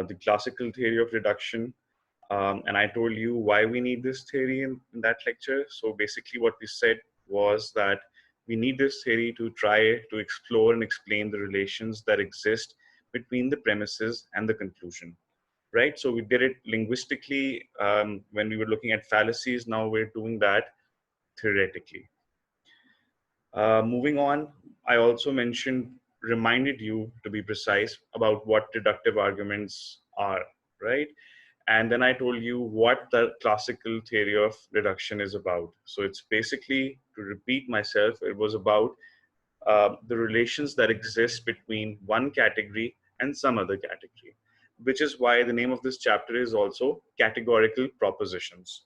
the classical theory of reduction. And I told you why we need this theory in that lecture. So basically what we said was that we need this theory to try to explore and explain the relations that exist between the premises and the conclusion, right? So we did it linguistically when we were looking at fallacies. Now we're doing that theoretically. Moving on, I also reminded you to be precise about what deductive arguments are, right? And then I told you what the classical theory of reduction is about. So it's basically, to repeat myself, it was about the relations that exist between one category and some other category, which is why the name of this chapter is also categorical propositions.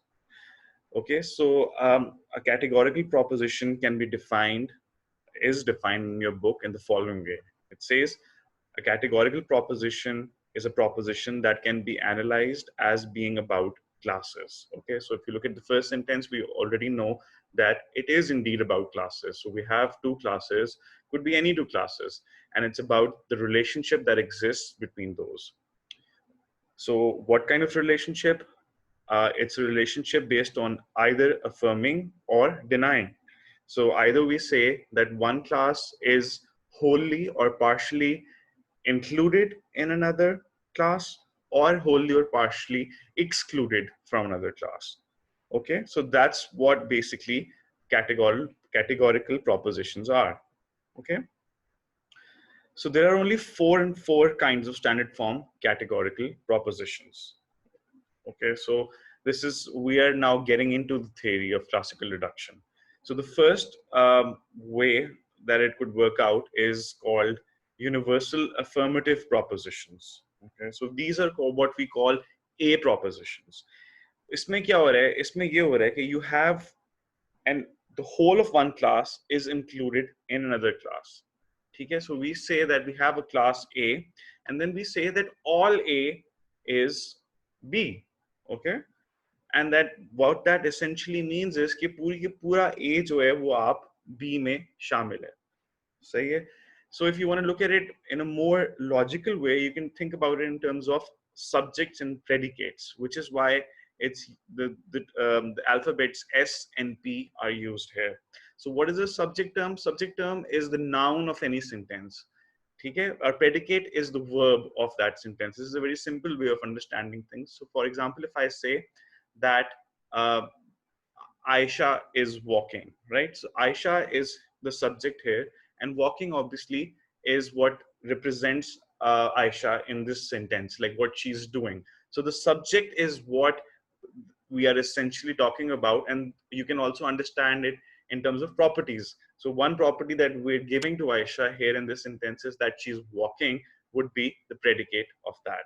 Okay, so a categorical proposition is defined in your book in the following way. It says a categorical proposition is a proposition that can be analyzed as being about classes. Okay, so if you look at the first sentence, we already know that it is indeed about classes. So we have two classes, could be any two classes, and it's about the relationship that exists between those. So what kind of relationship? It's a relationship based on either affirming or denying. So either we say that one class is wholly or partially included in another class, or wholly or partially excluded from another class. Okay, so that's what basically categorical propositions are. Okay, so there are only four kinds of standard form categorical propositions. Okay, so we are now getting into the theory of classical reduction. So the first way that it could work out is called universal affirmative propositions. Okay, so these are what we call A propositions. इसमें क्या हो रहा है? इसमें ये हो रहा है कि you have, and the whole of one class is included in another class. Okay, so we say that we have a class A, and then we say that all A is B. Okay, and that what that essentially means is कि पूरा A जो है वो आप B में शामिल है. सही है? So if you want to look at it in a more logical way, you can think about it in terms of subjects and predicates, which is why it's the alphabets S and P are used here. So what is a subject term? Subject term is the noun of any sentence. Okay? Our predicate is the verb of that sentence. This is a very simple way of understanding things. So for example, if I say that Aisha is walking, right? So Aisha is the subject here, and walking obviously is what represents Aisha in this sentence, like what she's doing. So the subject is what we are essentially talking about, and you can also understand it in terms of properties. So one property that we're giving to Aisha here in this sentence is that she's walking would be the predicate of that.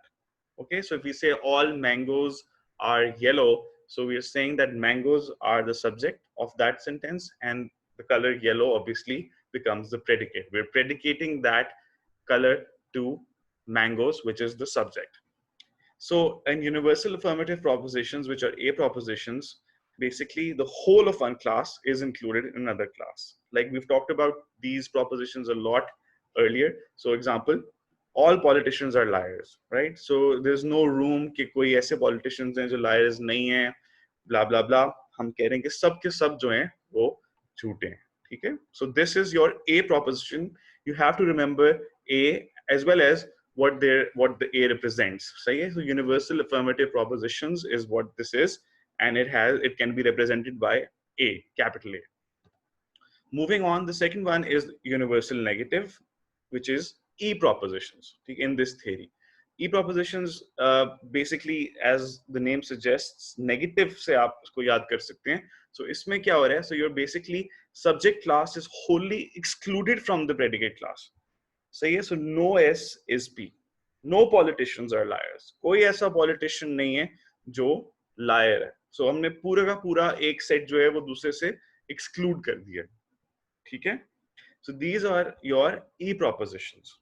Okay, so if we say all mangoes are yellow, so we are saying that mangoes are the subject of that sentence, and the color yellow obviously becomes the predicate. We're predicating that color to mangoes, which is the subject. So in universal affirmative propositions, which are A propositions, basically the whole of one class is included in another class. Like we've talked about these propositions a lot earlier. So example, all politicians are liars, right? So there's no room कि कोई ऐसे politicians हैं जो liars नहीं हैं, blah blah blah. हम कह रहे हैं कि सब के सब जो हैं वो झूठे हैं, ठीक है? So this is your A proposition. You have to remember A as well as what the A represents. So universal affirmative propositions is what this is, and it can be represented by A, capital A. Moving on, the second one is universal negative, which is E propositions in this theory. E propositions basically, as the name suggests, negative से आप इसको याद कर सकते हैं. So इसमें क्या हो रहा है? So your basically subject class is wholly excluded from the predicate class. सही है? So no S is P. No politicians are liars. कोई ऐसा politician नहीं है जो liar है. So हमने पूरा का पूरा एक set जो है वो दूसरे से exclude कर दिया. ठीक है? So these are your E propositions.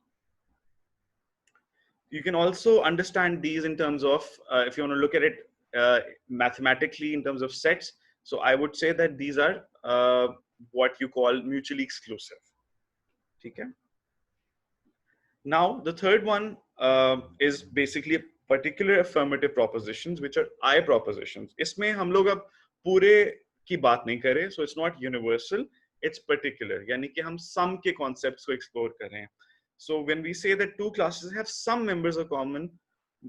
You can also understand these in terms of, if you want to look at it mathematically in terms of sets. So I would say that these are what you call mutually exclusive. Okay? Now, the third one is basically particular affirmative propositions which are I propositions. इसमें हम लोग अब पूरे की बात नहीं करें, so it's not universal, it's particular, यानी कि हम some के concepts को explore कर रहे हैं. So when we say that two classes have some members of common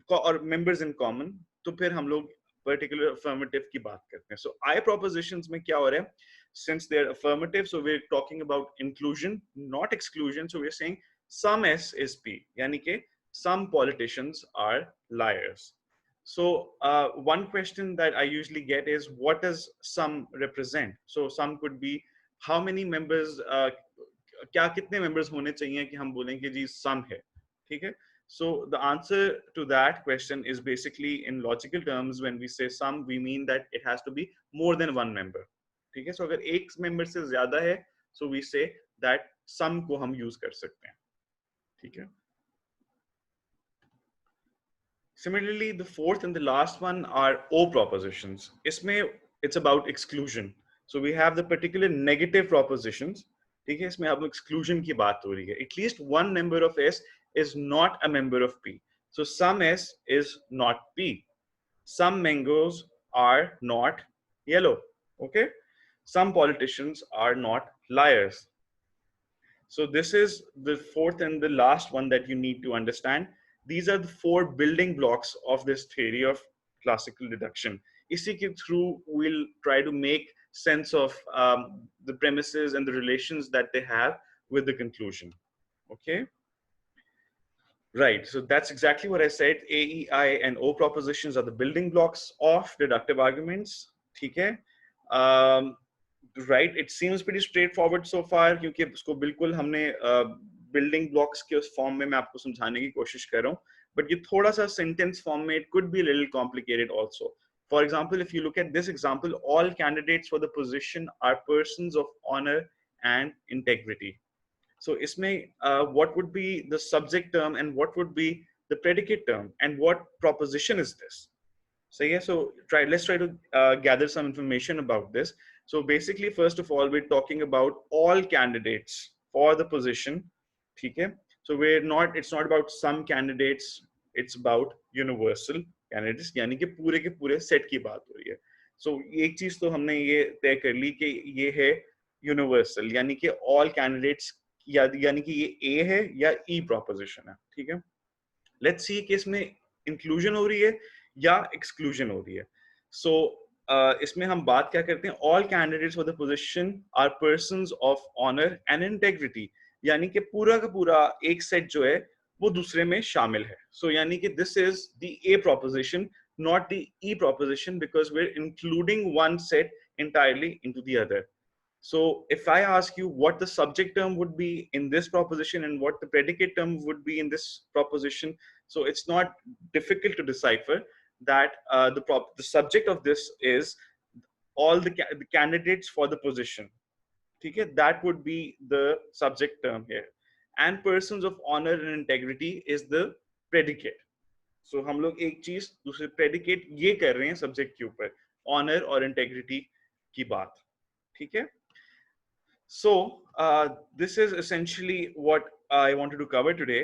or members in common, तो फिर हम लोग particular affirmative की बात करते हैं. So I propositions में क्या हो रहा है? Since they're affirmative, so we're talking about inclusion, not exclusion. So we're saying some S is P, यानी कि some politicians are liars. So one question that I usually get is, what does some represent? So some could be how many members, क्या कितने members होने चाहिए कि हम बोलें कि जी some है, ठीक है? So the answer to that question is basically in logical terms, when we say some, we mean that it has to be more than one member. ठीक है? So अगर एक member से ज़्यादा है, so we say that some को हम use कर सकते हैं. ठीक है? Similarly, the fourth and the last one are O propositions. इसमें it's about exclusion. So we have the particular negative propositions. ठीक है? इसमें अब exclusion की बात हो रही है. At least one member of S is not a member of P. So some S is not P. Some mangoes are not yellow. Okay? Some politicians are not liars. So this is the fourth and the last one that you need to understand. These are the four building blocks of this theory of classical deduction. इसी के through we'll try to make sense of the premises and the relations that they have with the conclusion. Okay? Right, so that's exactly what I said. A, E, I, and O propositions are the building blocks of deductive arguments. ठीक है? Right, it seems pretty straightforward so far, क्योंकि उसको बिल्कुल हमने building blocks के उस form में मैं आपको समझाने की कोशिश कर रहा हूँ. But ये थोड़ा सा sentence form में it could be a little complicated also. For example, if you look at this example, all candidates for the position are persons of honor and integrity. So isme what would be the subject term and what would be the predicate term, and what proposition is this? So yeah, so let's try to gather some information about this. So basically, first of all, we're talking about all candidates for the position. Okay? So it's not about some candidates, it's about universal candidates, यानी कि पूरे के पूरे set की बात हो रही है. So एक चीज तो हमने ये तय कर ली कि ये है universal, यानी कि all candidates, यानी कि ये A है या E proposition है. ठीक है? Let's see कि इसमें inclusion हो रही है या exclusion हो रही है. So इसमें हम बात क्या करते हैं? All candidates for the position are persons of honor and integrity. यानी कि पूरा का पूरा एक सेट जो है वो दूसरे में शामिल है. So यानी कि this is the A proposition, not the E proposition, because we're including one set entirely into the other. So if I ask you what the subject term would be in this proposition and what the predicate term would be in this proposition, so it's not difficult to decipher that the subject of this is all the candidates for the position. Okay? That would be the subject term here. And persons of honor and integrity is the predicate. So हम लोग एक चीज दूसरे predicate ये कर रहे हैं subject के ऊपर, honor और integrity की बात. ठीक है? So this is essentially what I wanted to cover today.